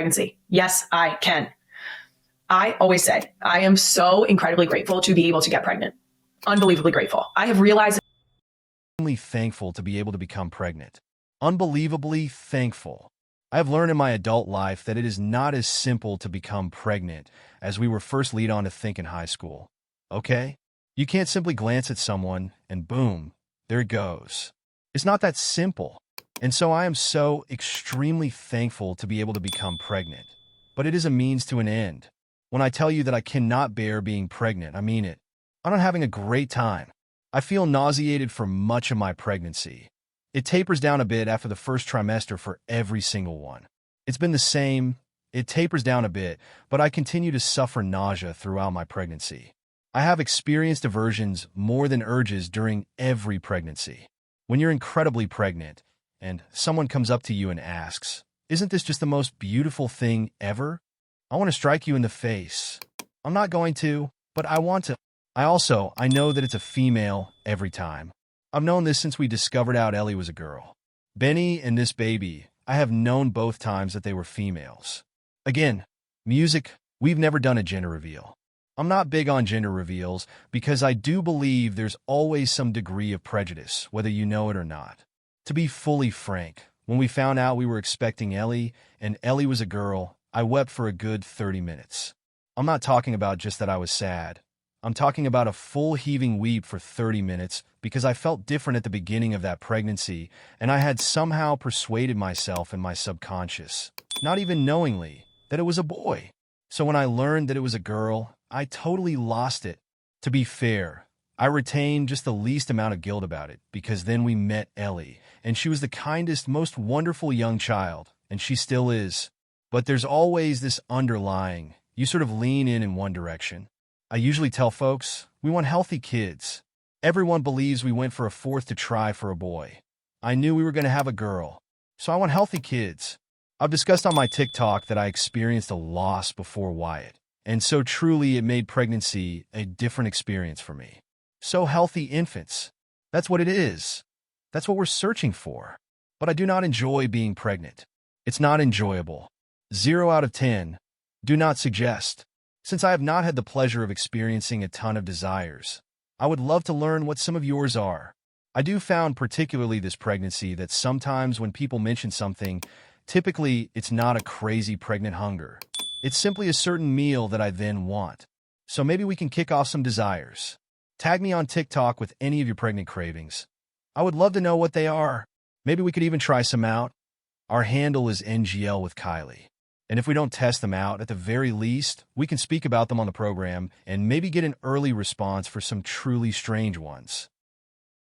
pregnancy. Yes, I can. I always say I am so incredibly grateful to be able to get pregnant. Unbelievably grateful. I have realized Thankful to be able to become pregnant. Unbelievably thankful. I have learned in my adult life that it is not as simple to become pregnant as we were first lead on to think in high school. Okay? You can't simply glance at someone and boom, there it goes. It's not that simple. And so I am so extremely thankful to be able to become pregnant. But it is a means to an end. When I tell you that I cannot bear being pregnant, I mean it. I'm not having a great time. I feel nauseated for much of my pregnancy. It tapers down a bit after the first trimester for every single one. It's been the same. It tapers down a bit, but I continue to suffer nausea throughout my pregnancy. I have experienced aversions more than urges during every pregnancy. When you're incredibly pregnant and someone comes up to you and asks, "Isn't this just the most beautiful thing ever?" I want to strike you in the face. I'm not going to, but I want to. I know that it's a female every time. I've known this since we discovered out Ellie was a girl. Benny and this baby, I have known both times that they were females. Again, music, we've never done a gender reveal. I'm not big on gender reveals because I do believe there's always some degree of prejudice, whether you know it or not. To be fully frank, when we found out we were expecting Ellie and Ellie was a girl, I wept for a good 30 minutes. I'm not talking about just that I was sad. I'm talking about a full heaving weep for 30 minutes because I felt different at the beginning of that pregnancy and I had somehow persuaded myself in my subconscious, not even knowingly, that it was a boy. So when I learned that it was a girl, I totally lost it. To be fair, I retained just the least amount of guilt about it because then we met Ellie and she was the kindest, most wonderful young child, and she still is. But there's always this underlying, you sort of lean in one direction. I usually tell folks, we want healthy kids. Everyone believes we went for a fourth to try for a boy. I knew we were going to have a girl, so I want healthy kids. I've discussed on my TikTok that I experienced a loss before Wyatt, and so truly it made pregnancy a different experience for me. So healthy infants. That's what it is. That's what we're searching for. But I do not enjoy being pregnant. It's not enjoyable. 0 out of 10. Do not suggest. Since I have not had the pleasure of experiencing a ton of desires, I would love to learn what some of yours are. I do found particularly this pregnancy that sometimes when people mention something, typically it's not a crazy pregnant hunger. It's simply a certain meal that I then want. So maybe we can kick off some desires. Tag me on TikTok with any of your pregnant cravings. I would love to know what they are. Maybe we could even try some out. Our handle is NGL with Kylie. And if we don't test them out, at the very least, we can speak about them on the program and maybe get an early response for some truly strange ones.